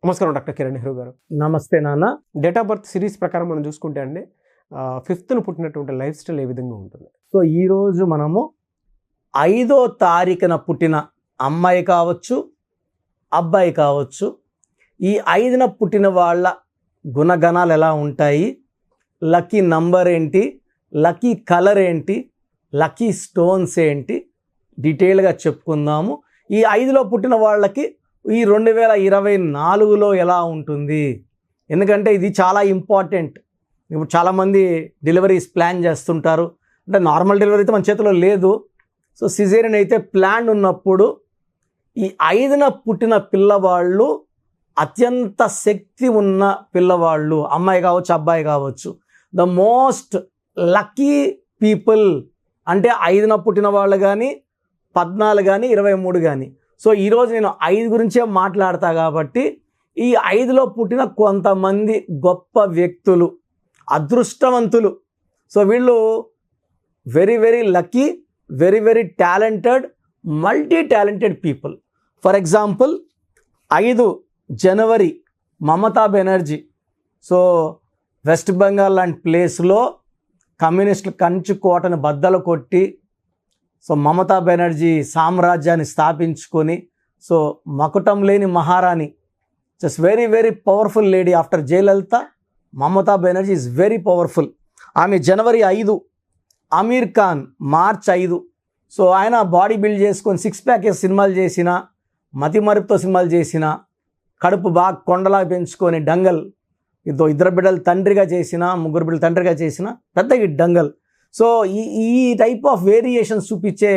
నమస్కారం డాక్టర్ కిరణ్ నెహ్రూ గారు. నమస్తే నాన్న. డేట్ ఆఫ్ బర్త్ సిరీస్ ప్రకారం మనం చూసుకుంటే అండి 5th పుట్టినటువంటి లైఫ్ స్టైల్ ఏ విధంగా ఉంటుంది? సో ఈరోజు మనము 5వ తారీఖున పుట్టిన అమ్మాయి కావచ్చు, అబ్బాయి కావచ్చు, ఈ 5న పుట్టిన వాళ్ళ గుణగణాలు ఎలా ఉంటాయి, లక్కీ నంబర్ ఏంటి, లక్కీ కలర్ ఏంటి, లక్కీ స్టోన్స్ ఏంటి, డీటెయిల్గా చెప్పుకుందాము. ఈ 5లో పుట్టిన వాళ్ళకి ఈ 2024లో ఎలా ఉంటుంది, ఎందుకంటే ఇది చాలా ఇంపార్టెంట్. ఇప్పుడు చాలామంది డెలివరీస్ ప్లాన్ చేస్తుంటారు. అంటే నార్మల్ డెలివరీ అయితే మన చేతిలో లేదు. సో సిజేరియన్ అయితే ప్లాన్ ఉన్నప్పుడు ఈ 5న పుట్టిన పిల్లవాళ్ళు అత్యంత శక్తి ఉన్న పిల్లవాళ్ళు, అమ్మాయి కావచ్చు, అబ్బాయి కావచ్చు, ద మోస్ట్ లక్కీ పీపుల్. అంటే 5న పుట్టిన వాళ్ళు కానీ, 14 కానీ, 23 కానీ. సో ఈరోజు నేను 5 గురించే మాట్లాడతా కాబట్టి ఈ 5లో పుట్టిన కొంతమంది గొప్ప వ్యక్తులు, అదృష్టవంతులు. సో వీళ్ళు very very lucky, very very talented, multi talented people. For example 5 January Mamata Banerjee. So west Bengal లాంటి ప్లేస్లో కమ్యూనిస్టులు కంచు కోటను బద్దలు కొట్టి సో మమతా బెనర్జీ సామ్రాజ్యాన్ని స్థాపించుకొని, సో మకుటం లేని మహారాణి, just very very powerful lady. After Jayalalithaa, Mamata Banerjee is very powerful. ఆమె జనవరి 5. అమీర్ ఖాన్ మార్చ్ 5. సో ఆయన బాడీ బిల్డ్ చేసుకొని 6 ప్యాక్ సినిమాలు చేసిన, మతిమరుపుతో సినిమాలు చేసిన, కడుపు బాగా కొండలా పెంచుకొని డంగల్, 2 బిడ్డలు తండ్రిగా చేసిన, 3 బిడ్డలు తండ్రిగా చేసిన పెద్ద హిట్ డంగల్. సో ఈ టైప్ ఆఫ్ వేరియేషన్స్ చూపించే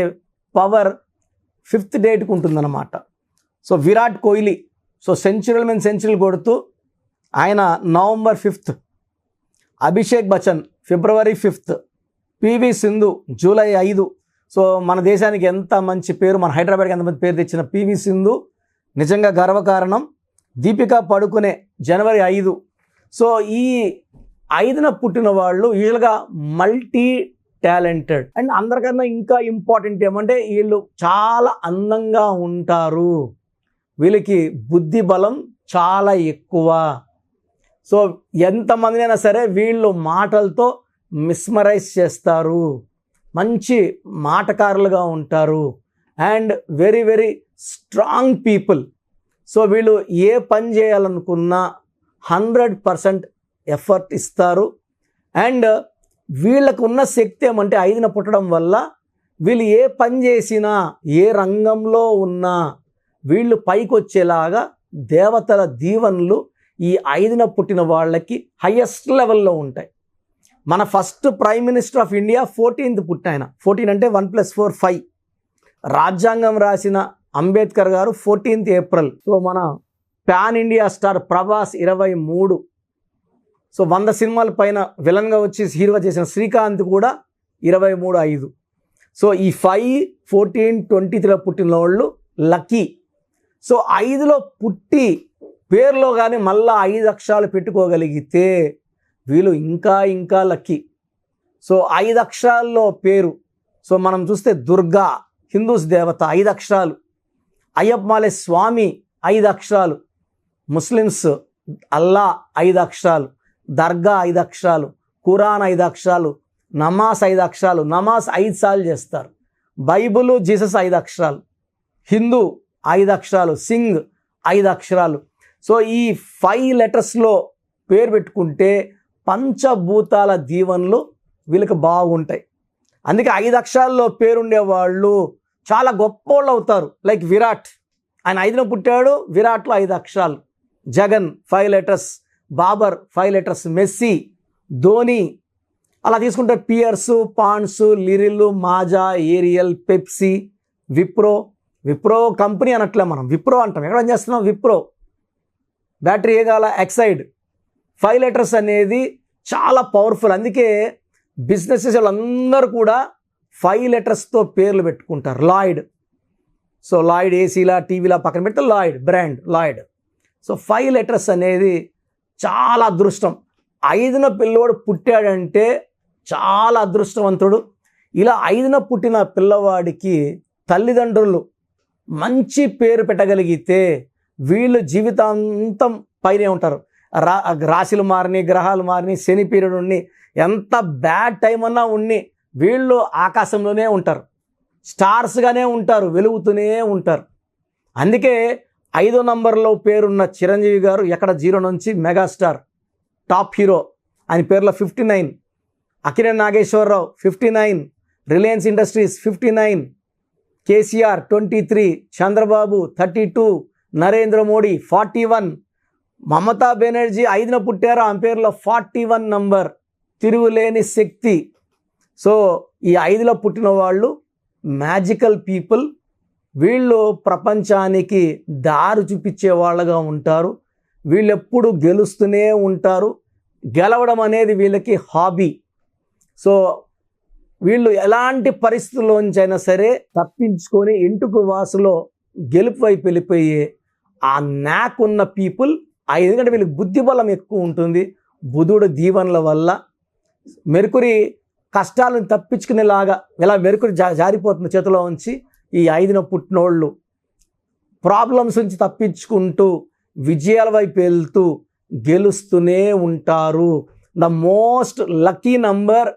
పవర్ 5th డేట్కి ఉంటుందన్నమాట. సో విరాట్ కోహ్లీ, సో సెంచురీల మీద సెంచురీలు కొడుతూ ఆయన నవంబర్ 5. అభిషేక్ బచ్చన్ ఫిబ్రవరి 5. PV Sindhu July 5. సో మన దేశానికి ఎంత మంచి పేరు, మన హైదరాబాద్కి ఎంత మంచి పేరు తెచ్చిన పివి సింధు నిజంగా గర్వకారణం. దీపికా పడుకునే జనవరి 5. సో ఈ 5న పుట్టిన వాళ్ళు యూజువల్గా మల్టీ టాలెంటెడ్. అండ్ అందరికన్నా ఇంకా ఇంపార్టెంట్ ఏమంటే వీళ్ళు చాలా అందంగా ఉంటారు, వీళ్ళకి బుద్ధి బలం చాలా ఎక్కువ. సో ఎంతమందినైనా సరే వీళ్ళు మాటలతో మిస్మరైజ్ చేస్తారు, మంచి మాటకారులుగా ఉంటారు, and very very strong people. So వీళ్ళు ఏ పని చేయాలనుకున్నా 100% ఎఫర్ట్ ఇస్తారు. అండ్ వీళ్ళకు ఉన్న శక్తి ఏమంటే 5న పుట్టడం వల్ల వీళ్ళు ఏ పని చేసినా, ఏ రంగంలో ఉన్నా వీళ్ళు పైకి వచ్చేలాగా దేవతల దీవెనలు ఈ 5న పుట్టిన వాళ్ళకి హయ్యెస్ట్ లెవెల్లో ఉంటాయి. మన first prime minister of India 14th పుట్టిన, 14 అంటే 1 + 4 5. రాజ్యాంగం రాసిన అంబేద్కర్ గారు 14th ఏప్రిల్. సో మన pan India star Prabhas 23. So 100 సినిమాల పైన విలన్గా వచ్చి హీరోగా చేసిన శ్రీకాంత్ కూడా 23/5. సో ఈ 5, 14, 23లో పుట్టిన వాళ్ళు లక్కీ. సో 5లో పుట్టి పేరులో కానీ మళ్ళీ 5 అక్షరాలు పెట్టుకోగలిగితే వీళ్ళు ఇంకా ఇంకా లక్కీ. సో 5 అక్షరాల్లో పేరు. సో మనం చూస్తే దుర్గా హిందూస్ దేవత 5 అక్షరాలు, అయ్యప్పమాలే స్వామి 5 అక్షరాలు, ముస్లిమ్స్ అల్లా 5 అక్షరాలు, దర్గా 5 అక్షరాలు, ఖురాన్ 5 అక్షరాలు, నమాజ్ 5 అక్షరాలు, నమాజ్ 5 సార్లు చేస్తారు, బైబుల్ జీసస్ 5 అక్షరాలు, హిందూ 5 అక్షరాలు, సింగ్ 5 అక్షరాలు. సో ఈ 5 లెటర్స్లో పేరు పెట్టుకుంటే పంచభూతాల దీవెనలు వీళ్ళకి బాగుంటాయి. అందుకే 5 అక్షరాల్లో పేరుండేవాళ్ళు చాలా గొప్ప వాళ్ళు అవుతారు. లైక్ విరాట్, ఆయన 5న పుట్టాడు, విరాట్లో 5 అక్షరాలు. Jagan 5 letters, Babar 5 letters, Messi, Dhoni. అలా తీసుకుంటే Pears, Ponds, Liril, Maaza, Ariel, Pepsi, Wipro company అనట్లే, మనం విప్రో అంటాం. ఎక్కడ చేస్తున్నాం? విప్రో. బ్యాటరీ ఏగాల ఎక్సైడ్. 5 లెటర్స్ అనేది చాలా పవర్ఫుల్. అందుకే బిజినెసెస్ వాళ్ళందరూ కూడా 5 లెటర్స్తో పేర్లు పెట్టుకుంటారు. లాయిడ్, సో లాయిడ్ ఏసీలా టీవీలా పక్కన పెడితే Lloyd brand, Lloyd. So 5 letters అనేది చాలా అదృష్టం. 5న పిల్లోడు పుట్టాడంటే చాలా అదృష్టవంతుడు. ఇలా 5న పుట్టిన పిల్లవాడికి తల్లిదండ్రులు మంచి పేరు పెట్టగలిగితే వీళ్ళు జీవితాంతం పైనే ఉంటారు. రాశులు మారినాయి, గ్రహాలు మారినాయి, శని పీరియడ్ ఉండి, ఎంత బ్యాడ్ టైం అన్నా ఉండి వీళ్ళు ఆకాశంలోనే ఉంటారు, స్టార్స్గానే ఉంటారు, వెలుగుతూనే ఉంటారు. అందుకే 5వ నంబర్లో పేరున్న చిరంజీవి గారు ఎక్కడ 0 నుంచి మెగాస్టార్ టాప్ హీరో, ఆయన పేరులో 59, అక్కినేని నాగేశ్వరరావు 59, రిలయన్స్ ఇండస్ట్రీస్ 59, కేసీఆర్ 23, చంద్రబాబు 32, నరేంద్ర మోడీ 41, మమతా బెనర్జీ 5న పుట్టారు, ఆమె పేరులో 41 నంబర్, తిరుగులేని శక్తి. సో ఈ 5లో పుట్టిన వాళ్ళు మ్యాజికల్ పీపుల్. వీళ్ళు ప్రపంచానికి దారి చూపించే వాళ్ళగా ఉంటారు. వీళ్ళు ఎప్పుడు గెలుస్తూనే ఉంటారు. గెలవడం అనేది వీళ్ళకి హాబీ. సో వీళ్ళు ఎలాంటి పరిస్థితుల్లోంచైనా సరే తప్పించుకొని ఇంటికి వాసులో గెలుపు వైపు వెళ్ళిపోయే ఆ న్యాక్ ఉన్న పీపుల్. ఎందుకంటే వీళ్ళకి బుద్ధిబలం ఎక్కువ ఉంటుంది బుధుడు దీవెనల వల్ల. మెర్కురీ కష్టాలను తప్పించుకునేలాగా ఇలా మెర్కురీ జారిపోతుంది చేతిలో ఉంచి. ఈ 5న పుట్టినోళ్ళు ప్రాబ్లమ్స్ నుంచి తప్పించుకుంటూ విజయాల వైపు వెళ్తూ గెలుస్తూనే ఉంటారు. The most lucky number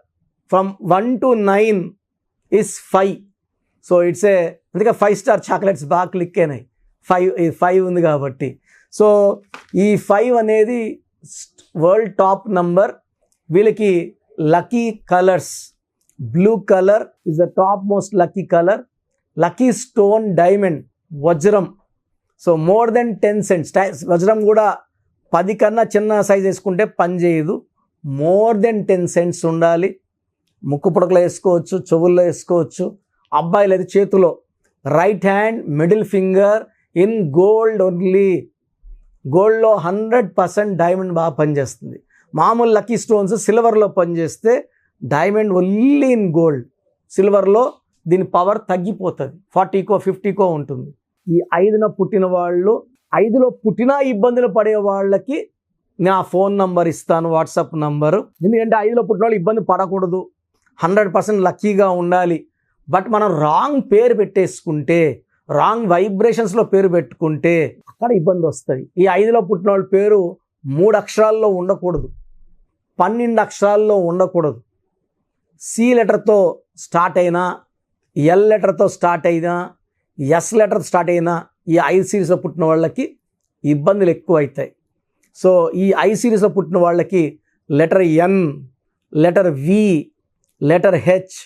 from 1 to 9 is 5. So it's అందుకే 5 స్టార్ చాక్లెట్స్ బాగా క్లిక్ అయినాయి. 5 ఉంది కాబట్టి. సో ఈ 5 అనేది వరల్డ్ టాప్ నంబర్. వీళ్ళకి lucky colours, blue colour is the top most lucky colour. Lucky stone diamond, వజ్రం. So more than 10 cents. వజ్రం కూడా 10 కన్నా చిన్న సైజ్ వేసుకుంటే పని చేయదు. మోర్ దెన్ 10 cents ఉండాలి. ముక్కు పుడకలో వేసుకోవచ్చు, చెవుల్లో వేసుకోవచ్చు. అబ్బాయిలు అయితే చేతిలో right hand middle finger in gold only. గోల్డ్లో 100% డైమండ్ బాగా పనిచేస్తుంది. మామూలు లక్కీ స్టోన్స్ సిల్వర్లో పనిచేస్తే డైమండ్ ఓన్లీ ఇన్ గోల్డ్. సిల్వర్లో దీని పవర్ తగ్గిపోతుంది, 40కో 50కో ఉంటుంది. ఈ 5న పుట్టిన వాళ్ళు, 5లో పుట్టినా ఇబ్బందులు పడే వాళ్ళకి నా ఫోన్ నంబర్ ఇస్తాను, వాట్సాప్ నంబరు. ఎందుకంటే 5లో పుట్టిన వాళ్ళు ఇబ్బంది పడకూడదు, 100% లక్కీగా ఉండాలి. బట్ మనం రాంగ్ పేరు పెట్టేసుకుంటే, రాంగ్ వైబ్రేషన్స్లో పేరు పెట్టుకుంటే అక్కడ ఇబ్బంది వస్తుంది. ఈ 5లో పుట్టిన వాళ్ళ పేరు 3 అక్షరాల్లో ఉండకూడదు, 12 అక్షరాల్లో ఉండకూడదు. సి లెటర్తో స్టార్ట్ అయినా, ఎల్ లెటర్తో స్టార్ట్ అయినా, ఎస్ లెటర్తో స్టార్ట్ అయినా ఈ 5 సిరీస్లో పుట్టిన వాళ్ళకి ఇబ్బందులు ఎక్కువ అవుతాయి. సో ఈ 5 సిరీస్లో పుట్టిన వాళ్ళకి letter N, letter V, letter H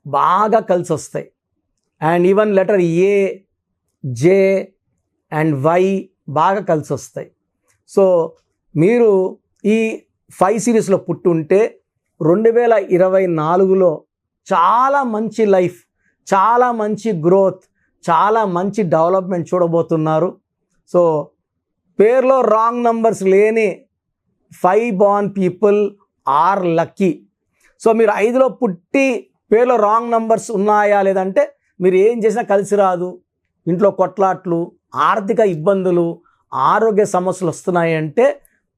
బాగా కలిసి వస్తాయి. And even letter A, J and Y బాగా కలిసి వస్తాయి. సో మీరు ఈ 5 సిరీస్లో పుట్టుంటే 2024లో చాలా మంచి లైఫ్, చాలా మంచి గ్రోత్, చాలా మంచి డెవలప్మెంట్ చూడబోతున్నారు. సో పేర్లో రాంగ్ నంబర్స్ లేని 5 born people are lucky. So మీరు 5లో పుట్టి పేర్లో రాంగ్ నంబర్స్ ఉన్నాయా లేదంటే మీరు ఏం చేసినా కలిసి రాదు, ఇంట్లో కొట్లాట్లు, ఆర్థిక ఇబ్బందులు, ఆరోగ్య సమస్యలు వస్తున్నాయి అంటే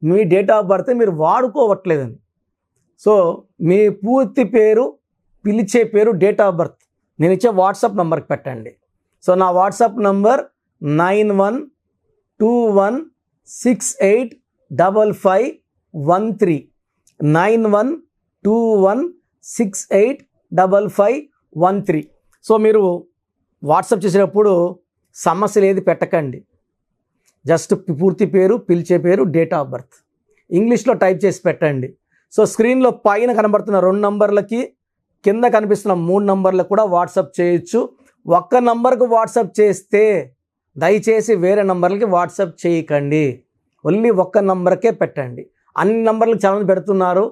మీ డేట్ ఆఫ్ బర్త్ మీరు వాడుకోవట్లేదని. సో మీ పూర్తి పేరు, పిలిచే పేరు, డేట్ ఆఫ్ బర్త్ నేను ఇచ్చే వాట్సాప్ నంబర్కి పెట్టండి. సో నా వాట్సాప్ నంబర్ 9121685513, 9121685513. సో మీరు వాట్సాప్ చేసేటప్పుడు సమస్యలు ఏది పెట్టకండి, జస్ట్ పూర్తి పేరు, పిలిచే పేరు, డేట్ ఆఫ్ బర్త్ ఇంగ్లీష్లో టైప్ చేసి పెట్టండి. సో స్క్రీన్లో పైన కనబడుతున్న 2 నంబర్లకి, కింద కనిపిస్తున్న 3 నంబర్లకు కూడా వాట్సాప్ చేయొచ్చు. ఒక్క నంబర్కు వాట్సాప్ చేస్తే దయచేసి వేరే నంబర్లకి వాట్సాప్ చేయకండి, ఓన్లీ ఒక్క నంబర్కే పెట్టండి. అన్ని నంబర్లకు చాలామంది పెడుతున్నారు.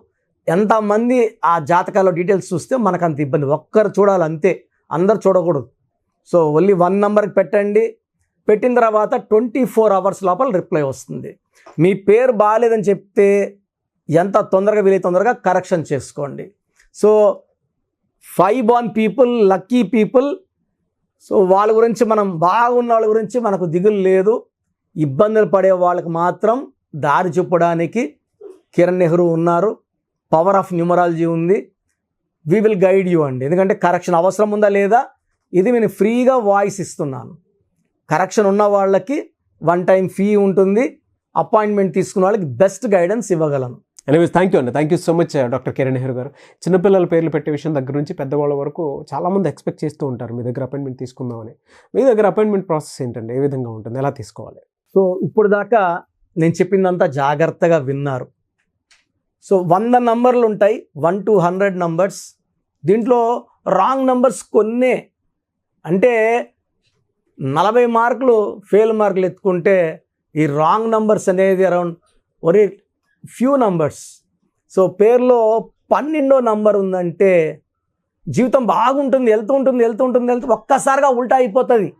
ఎంతమంది ఆ జాతకాల్లో డీటెయిల్స్ చూస్తే మనకు అంత ఇబ్బంది. ఒక్కరు చూడాలి అంతే, అందరు చూడకూడదు. సో ఓన్లీ 1 నంబర్కి పెట్టండి. పెట్టిన తర్వాత 24 hours లోపల రిప్లై వస్తుంది. మీ పేరు బాగాలేదని చెప్తే ఎంత తొందరగా వీలైతే తొందరగా కరెక్షన్ చేసుకోండి. So 5 born people lucky people. So వాళ్ళ గురించి, మనం బాగున్న వాళ్ళ గురించి మనకు దిగులు లేదు. ఇబ్బందులు పడే వాళ్ళకి మాత్రం దారి చెప్పడానికి కిరణ్ నెహ్రూ ఉన్నారు. పవర్ ఆఫ్ న్యూమరాలజీ ఉంది. వీ విల్ గైడ్ యూ అండి. ఎందుకంటే కరెక్షన్ అవసరం ఉందా లేదా ఇది నేను ఫ్రీగా వాయిస్ ఇస్తున్నాను. కరెక్షన్ ఉన్న వాళ్ళకి 1 టైం ఫీ ఉంటుంది. అపాయింట్మెంట్ తీసుకున్న వాళ్ళకి బెస్ట్ గైడెన్స్ ఇవ్వగలను. ఎనీవేస్ థ్యాంక్ యూ అండి, thank you so much doctor Kiran Nehru గారు. చిన్నపిల్లల పేర్లు పెట్టే విషయం దగ్గర నుంచి పెద్దవాళ్ళ వరకు చాలామంది ఎక్స్పెక్ట్ చేస్తూ ఉంటారు మీ దగ్గర అపాయింట్మెంట్ తీసుకుందామని. మీ దగ్గర అపాయింట్మెంట్ ప్రాసెస్ ఏంటండి, ఏ విధంగా ఉంటుంది, ఎలా తీసుకోవాలి? సో ఇప్పుడు దాకా నేను చెప్పిందంతా జాగ్రత్తగా విన్నారు. సో 100 నంబర్లు ఉంటాయి, 1 to 100 నంబర్స్. దీంట్లో రాంగ్ నంబర్స్ కొన్నే, అంటే 40 మార్కులు ఫెయిల్ మార్కులు ఎత్తుకుంటే ఈ రాంగ్ నంబర్స్ అనేది అరౌండ్ ఒరే ఫ్యూ నంబర్స్. సో పేర్లో 12వ నంబర్ ఉందంటే జీవితం బాగుంటుంది, వెళ్తూ ఒక్కసారిగా ఉల్టా అయిపోతుంది.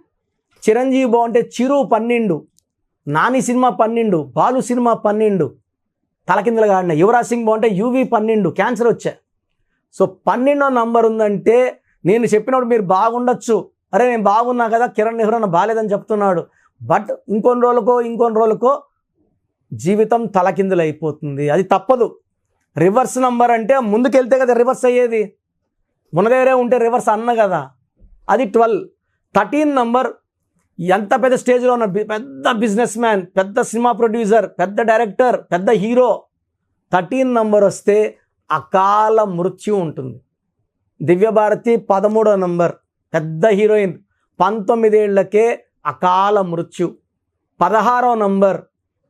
చిరంజీవి బాగుంటే చిరు 12, నాని సినిమా 12, బాలు సినిమా 12, తలకిందులుగా ఆడిన. యువరాజ్ సింగ్ బాగుంటే యువి 12, క్యాన్సర్ వచ్చా. సో 12వ నంబర్ ఉందంటే నేను చెప్పినప్పుడు మీరు బాగుండొచ్చు, అరే నేను బాగున్నా కదా, కిరణ్ నెహ్రూ అన్న బాగాలేదని చెప్తున్నాడు, బట్ ఇంకొన్ని రోజులకో జీవితం తలకిందులు అయిపోతుంది. అది తప్పదు. రివర్స్ నంబర్ అంటే ముందుకెళ్తే కదా రివర్స్ అయ్యేది, మన దగ్గరే ఉంటే రివర్స్ అన్న కదా. అది 12. 13 నంబర్ ఎంత పెద్ద స్టేజ్లో ఉన్న పెద్ద బిజినెస్ మ్యాన్, పెద్ద సినిమా ప్రొడ్యూసర్, పెద్ద డైరెక్టర్, పెద్ద హీరో, 13 నంబర్ వస్తే అకాల మృత్యు ఉంటుంది. దివ్యభారతి 13వ నంబర్, పెద్ద హీరోయిన్, 19 ఏళ్లకే అకాల మృత్యు. 16వ నంబర్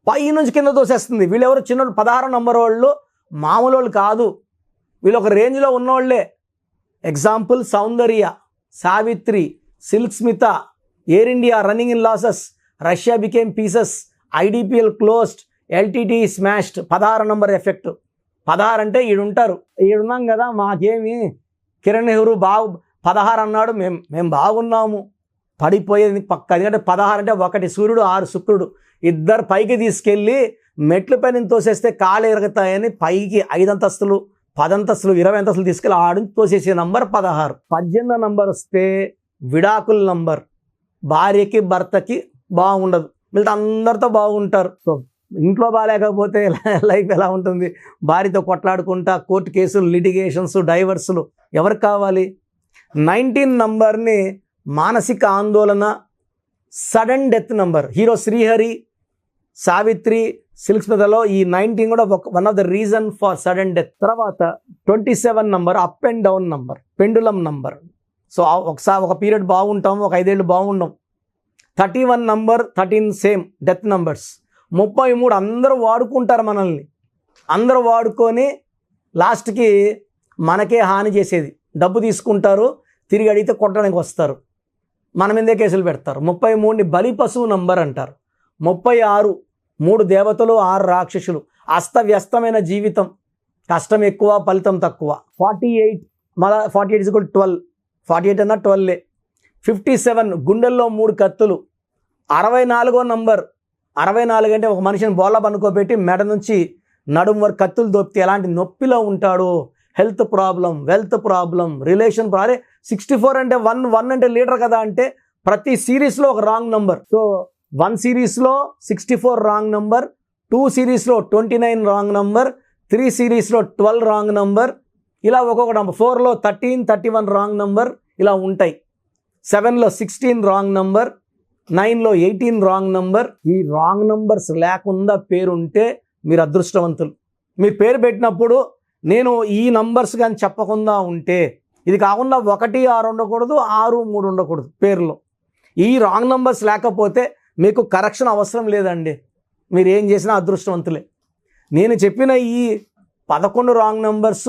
పై నుంచి కింద తోసేస్తుంది. వీళ్ళెవరు చిన్నోళ్ళు, 16వ నంబర్ వాళ్ళు మామూలు వాళ్ళు కాదు, వీళ్ళు ఒక రేంజ్లో ఉన్నోళ్ళే. Example Soundarya, Savitri, Silk Smitha, Air India running in losses, Russia became pieces, IDPL closed, LTT smashed. 16 number effect. 16 అంటే ఈడుంటారు, ఈడున్నాం కదా, మాకేమి కిరణ్ నెహ్రూ 16 అన్నాడు, మేము బాగున్నాము, పడిపోయేది పక్క. ఎందుకంటే 16 అంటే 1 సూర్యుడు 6 శుక్రుడు, ఇద్దరు పైకి తీసుకెళ్ళి మెట్ల పైన తోసేస్తే కాళ్ళు ఎరుగుతాయని పైకి 5 అంతస్తులు 10 అంతస్తులు 20 అంతస్తులు తీసుకెళ్ళి ఆడిని తోసేసే నంబర్ 16. 18వ నంబర్ వస్తే విడాకుల నంబర్. భార్యకి భర్తకి బాగుండదు, వీళ్ళతో అందరితో బాగుంటారు. సో ఇంట్లో బాగాలేకపోతే లైఫ్ ఎలా ఉంటుంది? భార్యతో కొట్లాడుకుంటా, కోర్టు కేసులు, లిటిగేషన్స్, డైవర్సులు ఎవరికి కావాలి? 19 నంబర్ని మానసిక ఆందోళన, sudden death number. Hero Srihari, Savitri, Silk స్మితలో ఈ 19 కూడా one of the reason for sudden death. తర్వాత 27 number up and down number, pendulum number. So ఒకసారి ఒక పీరియడ్ బాగుంటాం, ఒక 5 ఏళ్ళు బాగుండం. 31 నంబర్ 13 సేమ్ డెత్ నంబర్స్. 33 అందరూ వాడుకుంటారు మనల్ని, అందరూ వాడుకొని లాస్ట్కి మనకే హాని చేసేది. డబ్బు తీసుకుంటారు, తిరిగి అడిగితే కొట్టడానికి వస్తారు, మన మీదే కేసులు పెడతారు. 33ని బలి పశువు నంబర్ అంటారు. 36 3 దేవతలు 6 రాక్షసులు. అస్తవ్యస్తమైన జీవితం, కష్టం ఎక్కువ ఫలితం తక్కువ. 48 మళ్ళా 48 = 12, 48 అన్నా 12. 57 గుండెల్లో 3 కత్తులు. 64వ నంబర్, 64 అంటే ఒక మనిషిని బోళ్ళ పనుకోబెట్టి మెడ నుంచి నడుము వరకు కత్తులు దొప్పితే ఎలాంటి నొప్పిలో ఉంటాడో, health problem, wealth problem, relation problem. 64 అంటే 1 అంటే లీటర్ కదా, అంటే ప్రతి సిరీస్లో ఒక రాంగ్ నంబర్. సో 1 సిరీస్లో 64 రాంగ్ నంబర్, 2 సిరీస్లో 29 రాంగ్ నంబర్, 3 సిరీస్లో 12 రాంగ్ నంబర్, ఇలా ఒక్కొక్క నంబర్. 4లో 13, 31 రాంగ్ నంబర్ ఇలా ఉంటాయి. 7లో 16 రాంగ్ నంబర్, 9లో 18 రాంగ్ నంబర్. ఈ రాంగ్ నంబర్స్ లేకుండా పేరుంటే మీరు అదృష్టవంతులు. మీరు పేరు పెట్టినప్పుడు నేను ఈ నంబర్స్ కానీ చెప్పకుండా ఉంటే, ఇది కాకుండా 1, 6 ఉండకూడదు, 6, 3 ఉండకూడదు పేరులో. ఈ రాంగ్ నంబర్స్ లేకపోతే మీకు కరెక్షన్ అవసరం లేదండి, మీరు ఏం చేసినా అదృష్టవంతులే. నేను చెప్పిన ఈ 11 రాంగ్ నంబర్స్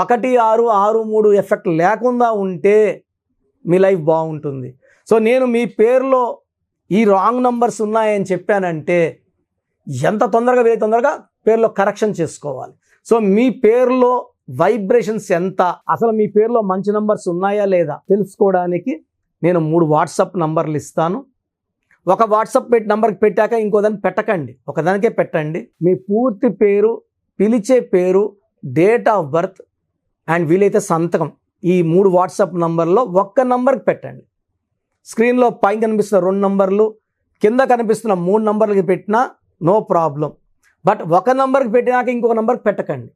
1, 6, 6, 3 ఎఫెక్ట్ లేకుండా ఉంటే మీ లైఫ్ బాగుంటుంది. సో నేను మీ పేరులో ఈ రాంగ్ నంబర్స్ ఉన్నాయని చెప్పానంటే ఎంత తొందరగా పేరులో కరెక్షన్ చేసుకోవాలి. సో మీ పేరులో వైబ్రేషన్స్ ఎంత, అసలు మీ పేరులో మంచి నంబర్స్ ఉన్నాయా లేదా తెలుసుకోవడానికి నేను 3 వాట్సాప్ నంబర్లు ఇస్తాను. ఒక వాట్సాప్ నంబర్కి పెట్టాక ఇంకో దాన్ని పెట్టకండి, ఒకదానికే పెట్టండి. మీ పూర్తి పేరు, పిలిచే పేరు, డేట్ ఆఫ్ బర్త్ అండ్ వీలైతే సంతకం, ఈ 3 వాట్సాప్ నంబర్లో ఒక్క నంబర్కి పెట్టండి. స్క్రీన్లో పైన కనిపిస్తున్న 2 నంబర్లు, కింద కనిపిస్తున్న 3 నంబర్లకి పెట్టినా నో ప్రాబ్లం. బట్ ఒక నంబర్కి పెట్టినాక ఇంకొక నంబర్కి పెట్టకండి.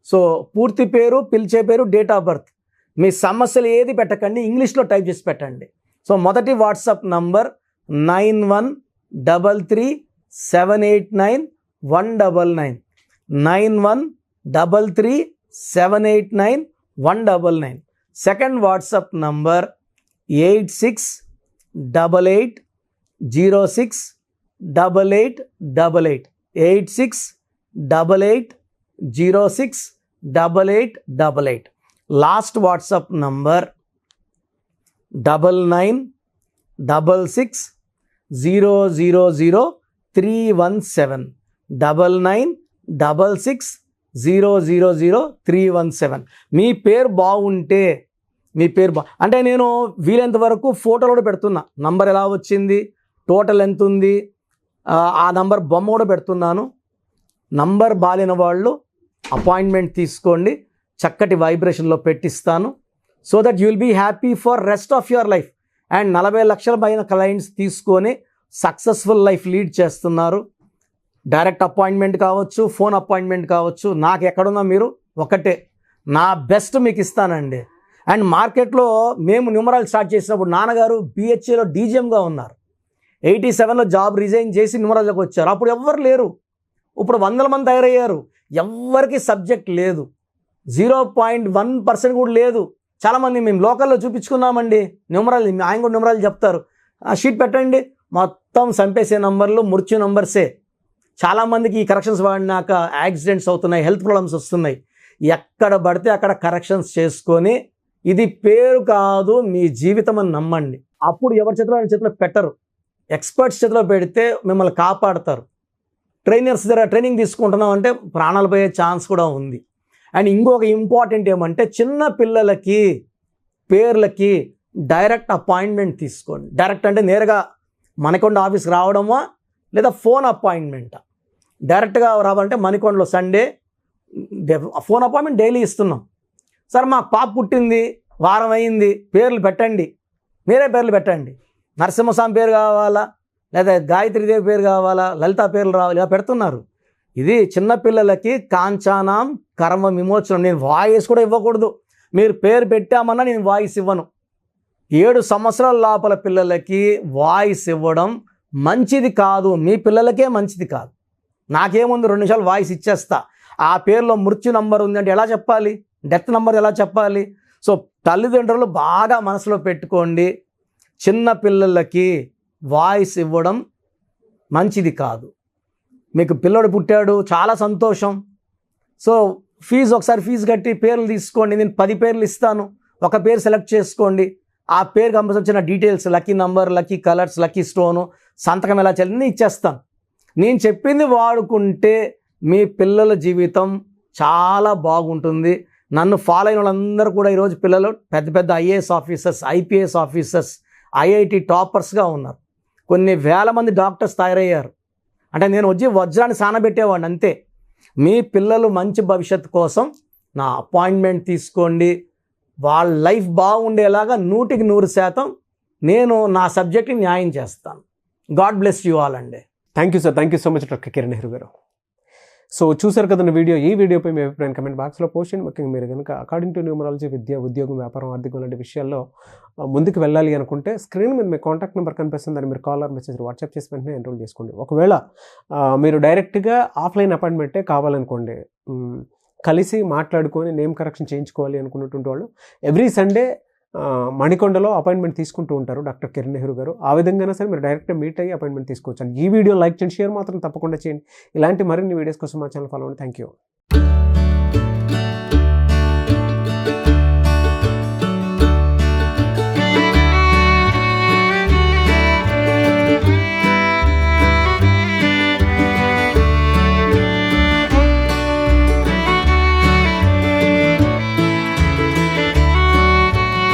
సో పూర్తి పేరు, పిలిచే పేరు, డేట్ ఆఫ్ బర్త్, మీ సమస్యలు ఏది పెట్టకండి, ఇంగ్లీష్లో టైప్ చేసి పెట్టండి. సో మొదటి WhatsApp number 9133789199 9133789199. Second WhatsApp number 8688068888 8688068888. Last WhatsApp number 9966000317 9966000317. మీ పేరు బాగుంటే అంటే నేను వీలైనంత వరకు ఫోటోలు కూడా పెడుతున్నా. నంబర్ ఎలా వచ్చింది, టోటల్ ఎంత ఉంది, ఆ నంబర్ బొమ్మ కూడా పెడుతున్నాను. నంబర్ బాలేని వాళ్ళు అపాయింట్మెంట్ తీసుకోండి, చక్కటి వైబ్రేషన్లో పెట్టిస్తాను. So that you will be happy for rest of your life. And 40 లక్షల పైన క్లయింట్స్ తీసుకొని సక్సెస్ఫుల్ లైఫ్ లీడ్ చేస్తున్నారు. డైరెక్ట్ అపాయింట్మెంట్ కావచ్చు, ఫోన్ అపాయింట్మెంట్ కావచ్చు, నాకు ఎక్కడున్నా మీరు ఒకటే, నా బెస్ట్ మీకు ఇస్తానండి. అండ్ మార్కెట్లో మేము న్యూమరాల్ స్టార్ట్ చేసినప్పుడు నాన్నగారు BHAలో DGMగా ఉన్నారు. 87లో జాబ్ రిజైన్ చేసి న్యూమరాల్లోకి వచ్చారు. అప్పుడు ఎవ్వరు లేరు. ఇప్పుడు 100 మంది తయారయ్యారు. ఎవ్వరికి సబ్జెక్ట్ లేదు, 0.1% కూడా లేదు. చాలామంది మేము లోకల్లో చూపించుకున్నామండి న్యూమరాల్, ఆయన కూడా న్యూమరాల్ చెప్తారు. ఆ షీట్ పెట్టండి, మొత్తం చంపేసే నంబర్లు, మృత్యు నంబర్సే. చాలామందికి ఈ కరెక్షన్స్ వాడినాక యాక్సిడెంట్స్ అవుతున్నాయి, హెల్త్ ప్రాబ్లమ్స్ వస్తున్నాయి. ఎక్కడ పడితే అక్కడ కరెక్షన్స్ చేసుకొని ఇది పేరు కాదు మీ జీవితం అని నమ్మండి. అప్పుడు ఎవరి చేతిలో పెట్టరు, ఎక్స్పర్ట్స్ చేతిలో పెడితే మిమ్మల్ని కాపాడతారు. ట్రైనర్స్ దగ్గర ట్రైనింగ్ తీసుకుంటున్నాం అంటే ప్రాణాలు పోయే ఛాన్స్ కూడా ఉంది. అండ్ ఇంకొక ఇంపార్టెంట్ ఏమంటే చిన్న పిల్లలకి పేర్లకి డైరెక్ట్ అపాయింట్మెంట్ తీసుకోండి. డైరెక్ట్ అంటే నేరుగా మణికొండ ఆఫీస్కి రావడమా లేదా ఫోన్ అపాయింట్మెంటా? డైరెక్ట్గా రావాలంటే మణికొండలో సండే ఫోన్ అపాయింట్మెంట్ డైలీ ఇస్తున్నాం. సార్ మాకు పాప పుట్టింది, వారం అయింది, పేర్లు పెట్టండి, మీరే పేర్లు పెట్టండి. నరసింహస్వామి పేరు కావాలా, లేదా గాయత్రీదేవి పేరు కావాలా, లలిత పేర్లు రావాలి, ఇలా పెడుతున్నారు. ఇది చిన్నపిల్లలకి కాంచానాం కర్మ విమోచనం. నేను వాయిస్ కూడా ఇవ్వకూడదు, మీరు పేరు పెట్టామన్నా నేను వాయిస్ ఇవ్వను. 7 సంవత్సరాల లోపల పిల్లలకి వాయిస్ ఇవ్వడం మంచిది కాదు, మీ పిల్లలకే మంచిది కాదు. నాకేముంది 2 నిమిషాలు వాయిస్ ఇచ్చేస్తా. ఆ పేరులో మృత్యు నంబర్ ఉంది అంటే ఎలా చెప్పాలి, డెత్ నంబర్ ఎలా చెప్పాలి? సో తల్లిదండ్రులు బాగా మనసులో పెట్టుకోండి, చిన్న పిల్లలకి వాయిస్ ఇవ్వడం మంచిది కాదు. మీకు పిల్లడు పుట్టాడు, చాలా సంతోషం. సో ఒకసారి ఫీజు కట్టి పేర్లు తీసుకోండి. నేను 10 పేర్లు ఇస్తాను, ఒక పేరు సెలెక్ట్ చేసుకోండి. ఆ పేరు కంపల్సరీ వచ్చిన details, lucky number, lucky colours, lucky stone, సంతకం ఎలా చేయాలని ఇచ్చేస్తాను. నేను చెప్పింది వాడుకుంటే మీ పిల్లల జీవితం చాలా బాగుంటుంది. నన్ను ఫాలో అయిన వాళ్ళందరూ కూడా ఈరోజు పిల్లలు పెద్ద పెద్ద IAS officers, IPS officers, IIT టాపర్స్గా ఉన్నారు. కొన్ని వేల మంది డాక్టర్స్ తయారయ్యారు. అంటే నేను వచ్చి వజ్రాన్ని సానబెట్టేవాడిని అంతే. మీ పిల్లలు మంచి భవిష్యత్తు కోసం నా అపాయింట్మెంట్ తీసుకోండి. వాళ్ళ లైఫ్ బాగుండేలాగా 100% నేను నా సబ్జెక్ట్ని న్యాయం చేస్తాను. గాడ్ బ్లెస్ యూ ఆల్ అండి. Thank you sir, thank you so much doctor Kiran Nehru గారు. సో చూసారు కదండి వీడియో. ఈ వీడియోపై మీ అభిప్రాయం కమెంట్ బాక్స్లో పోస్ట్ చేయండి. ముఖ్యంగా మీరు కనుక అకార్డింగ్ టు న్యూమరాలజీ విద్య, ఉద్యోగం, వ్యాపారం, ఆర్థికం లాంటి విషయాల్లో ముందుకు వెళ్ళాలి అనుకుంటే స్క్రీన్ మీద మీ కాంటాక్ట్ నెంబర్ కనిపిస్తుంది, దాన్ని మీరు కాల్ ఆర్ మెసేజ్ వాట్సాప్ చేసి వెంటనే ఎన్రోల్ చేసుకోండి. ఒకవేళ మీరు డైరెక్ట్గా ఆఫ్లైన్ అపాయింట్మెంటే కావాలనుకోండి, కలిసి మాట్లాడుకొని నేమ్ కరెక్షన్ చేయించుకోవాలి అనుకున్నటువంటి వాళ్ళు ఎవ్రీ సండే మణికొండలో అపాయింట్మెంట్ తీసుకుంటూ ఉంటారు డాక్టర్ కిరణ్ నెహ్రూ గారు. ఆ విధంగా సరే మీరు డైరెక్ట్గా మీట్ అయ్యి అపాయింట్మెంట్ తీసుకోవచ్చు. ఈ వీడియో లైక్ చేయండి, షేర్ మాత్రం తప్పకుండా చేయండి. ఇలాంటి మరిన్ని వీడియోస్ కోసం మా ఛానల్ ఫాలో అవ్వండి. Thank you.